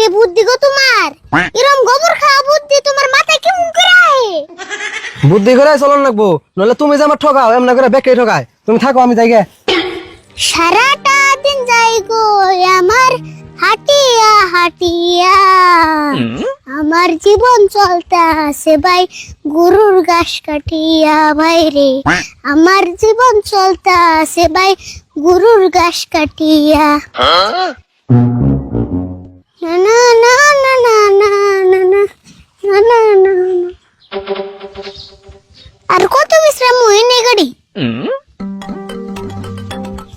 রে বুদ্ধি গো তোমার, এরম গোবর খাওয়া বুদ্ধি তোমার মাথায় কেমন করে আহে? বুদ্ধি করে চলন লাগবো, নইলে তুমি যে আমার ঠকাও এমন করে বেকে ঠকায়। তুমি থাকো, আমি যাই গে। সারাটা দিন যাই গো আমার হাটিয়া হাটিয়া, আমার জীবন চলতে আছে ভাই গরুর ঘাস কাটিয়া। ভাই রে আমার জীবন চলতে আছে ভাই গরুর ঘাস কাটিয়া। না না না না না না না না না না না না। আর কত বিশ্রাম হয়নি গাড়ি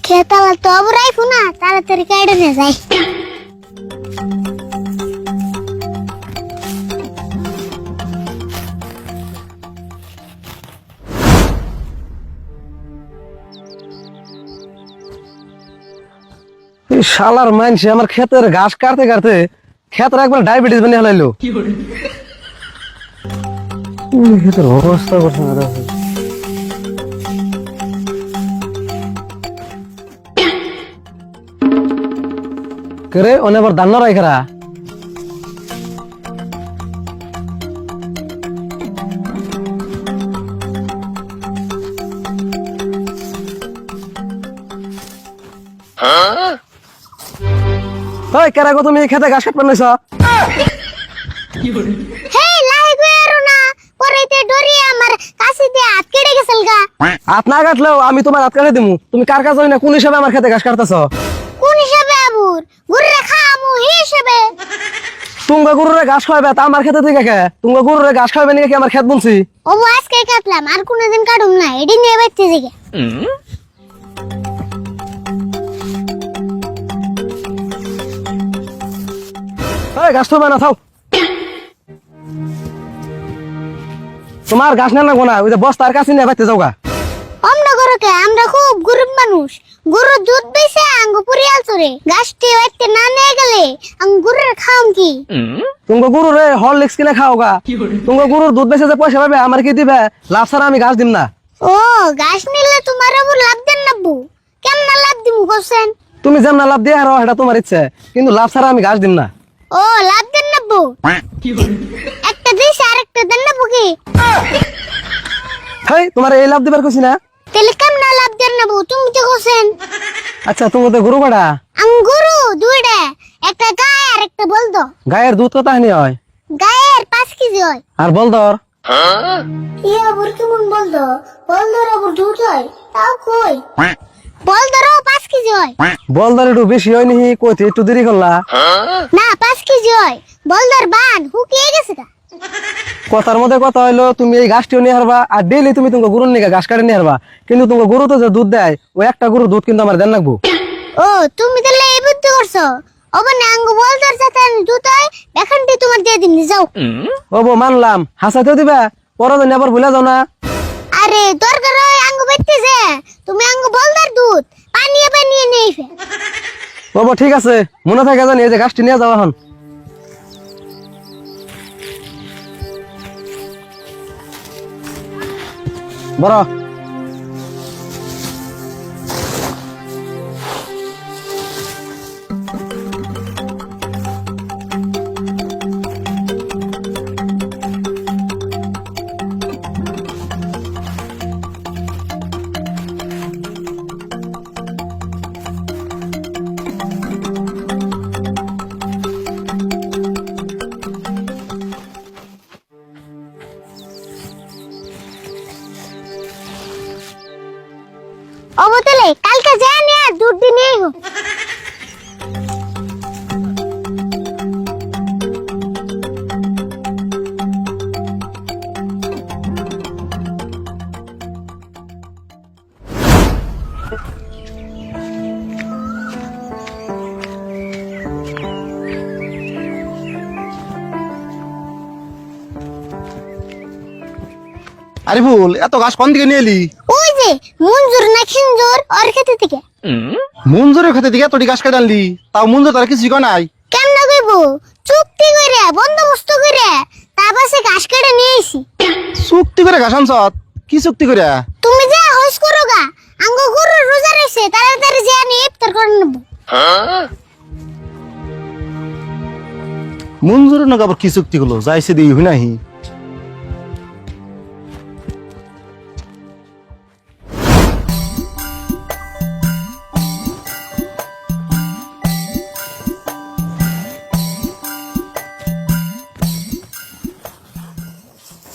খেতালা তো অবরাই ফোনা তাড়াতাড়ি কাইডে নিয়ে যাই। এই শালার মাইনসে আমার ক্ষেতের ঘাস কাটতে কাটতে ক্ষেতের একবার ডায়াবেটিস বানিয়ে হলাইলো। ক্ষেতের অবস্থা করছে না। করে অনেকবার দান্ন রাইখারা কেরা গো তুমি খেতে ঘাস কাটবে নাইছ? হে লাগবে আর না পরেতে ডরি আমার কাছে দিয়ে হাত কেটে গেছিল গা। হাত না কাটলেও আমি তোমার হাত কাটে দিমু। তুমি কার কাছে হই না কোন হিসাবে আমার খেতে ঘাস কাটতেছ? কোন হিসাবে আবুর গুররে খামু হি হিসাবে? তুঙ্গা গরুরে ঘাস খাওয়াবে তা আমার খেতে থেকে কে? তুঙ্গা গরুরে ঘাস খাওয়াবে নাকি আমার খেত বুনছি? ও আজকে কাটলাম আর কোনদিন কাটুম না, এডি নিয়ে বাইতে জিগে। এই ঘাস তো না থাও, তোমার ঘাস না লাগবো না, ওই যে বস্তার কাছে নিয়ে বাইতে যাও গা। আমরা গরুকে আমরা খুব গরিব মানুষ, গরুর দুধ বেচে আঙ্গ পুরিয়াল চরে গাছটি বাইতে না নিয়ে গেলে আঙ্গ গরুর খাম কি? তুঙ্গা গরুরে হরলিক্স কিনে খাও গা। তুঙ্গা গরুর দুধ বেচে যে পয়সা পাবে আমার কি দিবে? লাভ ছাড়া আমি ঘাস দিম না। ও গাছ নিলে তোমার আবু লাভ দেন নাবু? কেমন লাভ দিমু কোসেন? তুমি যেমন লাভ দিয়ে হারো এটা তোমার ইচ্ছে, কিন্তু লাভ ছাড়া আমি ঘাস দিম না। ও লাভ দেন নাবু? একটা দিস আর একটা দেন নাবু কি? হেই তোমার এই লাভ দিবার কইছি না? তাহলে কেমন লাভ দেন নাবু তুমি তো কোসেন? আচ্ছা তুমি তো গরু কাটা, আঙ্গ গরু দুইটা, একটা গায় আর একটা বলদ। গায়ের দুধ কত হানি হয়? গায়ের 5 কেজি হয়। আর বলদর? ইয়া আবার কেমন বলদ? বলদর আবার দুধ হয় তাও কই? বলদরও 5 কেজি হয়। বলদর একটু বেশি হয় নিহি, কইতে একটু দেরি করলা। না 5 কেজি হয়। বলদর বান হুকিয়ে গেছে গা। কথার মধ্যে কথা হইলো তুমি এই ঘাসটিও নিয়ে হারবা আর ডেইলি তুমি তোমার গরুর নিয়ে ঘাস কাটে নিয়ে হারবা, কিন্তু তোমার গরু তো যে দুধ দেয় ওই একটা গরু দুধ কিন্তু আমার দেন লাগবো। ও তুমি তাহলে এই বুদ্ধি করছো? ওবনে আঙ্গ বলদর যাতে দুধ হয় এখানটি তোমার দিয়ে দিন যাও। ও বো মানলাম, হাসাতেও দিবা, পরদিন আবার ভুলে যাও না। আরে দরকার হয় আঙ্গ বাইতেছে তুমি আঙ্গ বলদর দুধ পানিয়ে পানিয়ে নেই ফে। ও বো ঠিক আছে, মনে থাকে জানি এই যে ঘাসটি নিয়ে যাও এখন। বড় অবতলে কালকে যা নিয়ে দুধ দিয়ে নিয়ে গো। আরিফুল, এত ঘাস কোন দিকে নিয়ে এলি? ওই যে মঞ্জুর না খিঞ্জুর ওর খেতে থেকে। মঞ্জুরের খেতে দিকে এতটি ঘাস কেটে আনলি, তাও মঞ্জুর তার কিছু কয় নাই? কেমন কইব? চুক্তি কইরা বন্দোবস্ত কইরা তার পাশে ঘাস কেটে নিয়ে আইছি। চুক্তি করে ঘাস আনছত? কি চুক্তি করে? তুমি যা হইস করো গা, আঙ্গ গরু রোজা রইছে তাড়াতাড়ি যা নিয়ে ইফতার করে নেব। মঞ্জুরের নাকি আবার কি চুক্তি হলো যাইছে দিই হই নাহি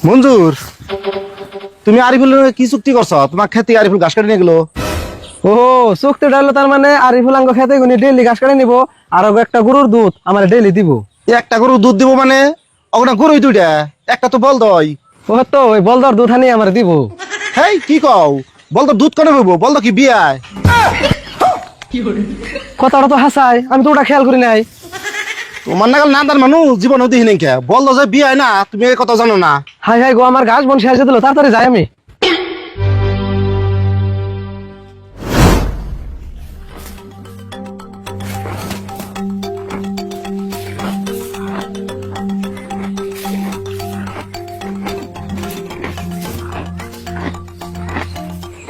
মঞ্জুর তুমি আরিফুলের লগে কি চুক্তি করছো তোমার খেতে আরিফুল ঘাস কাটে নিয়ে গেলো ও চুক্তি ডালো তার মানে আরিফুল আঙ্গ খেতে গুনি ডেইলি ঘাস কাটে নিব আর একটা গরুর দুধ আমার ডেইলি দিব। একটা গরু দুধ দিব মানে ওটা গরুই দুইটা একটা তো বল দই ও তো ওই বলদর দুধ আনি আমার দিব। হেই কি কও বল তো দুধ কেন হইব বল তো কি বিয়ায় কথাটা তো হাসাই, আমি তো ওটা খেয়াল করি নাই। তোমার নাগাল নাদার মানুষ জীবনেও দেখি নাই কে বল তো যে বিয়ায় না তুমি এই কথা জানো না হাই হাই গো আমার ঘাস বন শেষ দিল, তাড়াতাড়ি যাই আমি।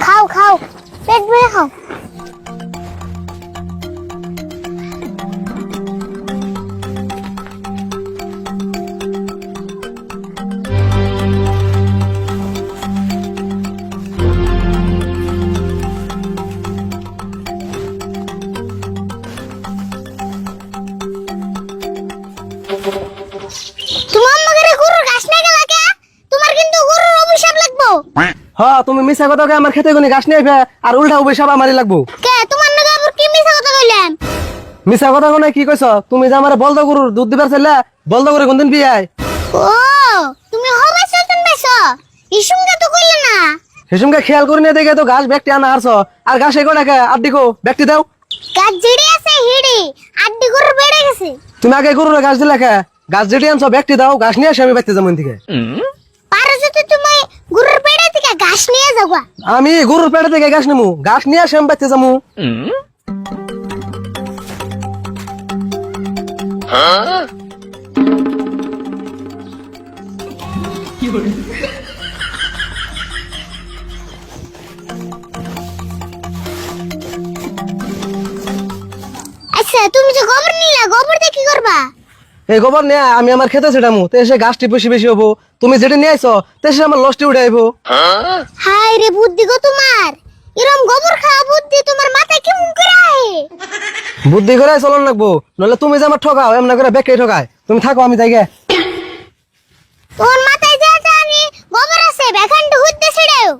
খাও খাও, পেট ভরে খাও। তোমার আমাকে গরুর ঘাস না গেলা কে? তোমার কিন্তু গরুর অভিশাপ লাগবো। হ্যাঁ তুমি মিছা কথা কে আমার খেতে গুনি ঘাস নিয়ে আইবে আর উল্টা অভিশাপ আমারই লাগবো। কে তোমার নাকি আবার কি মিছা কথা কইলাম? মিছা কথা কোনে কি কইছ? তুমি যে আমার বলদ গরুর দুধ দিবার চাইলে বলদ গরু কোনদিন বিয়ায়? ও তুমি হবে চলতেন বেশ ইসুমকে তো কইলে না। সেসমকে খেয়াল করি না দেখে তো ঘাস ব্যক্তি আনা হারছ আর ঘাস এগো নাকি আড্ডিকো ব্যক্তি দাও। গাছ জিড়ি আছে হিড়ি আড্ডি গরু বেড়ে গেছে। তুমি আগে গরুর ঘাস দিলে খা ঘাস যেটি আনছো ব্যক্তি দাও, ঘাস নিয়ে আসে আমি ব্যক্তি যাবো থেকে। পারো যদি তুমি গরুর পেড়ে থেকে ঘাস নিয়ে যাবা। আমি গরুর পেটে থেকে ঘাস নিমু, ঘাস নিয়ে আসে আমি ব্যক্তি যাবো। আচ্ছা তুমি যে গোবর নিলা গোবর দিয়ে কি করবা? এই গোবর নিয়ে আমি আমার খেতে সেটামু, তো এসে ঘাসটি বেশি বেশি হবো। তুমি যেটা নিয়ে আইছো তো এসে আমার লসটি উঠে আইবো। হাই রে বুদ্ধি গো তোমার, এরম গোবর খাওয়া বুদ্ধি তোমার মাথায় কেমন করে আহে? বুদ্ধি করে চলন লাগবো, নলে তুমি যে আমার ঠকাও এমন করে বেকাই ঠকায়। তুমি থাকো আমি যাই গে। তোমার মাথায় যা জানি গোবর আছে বেখানটা হুদ্দে ছেড়েও।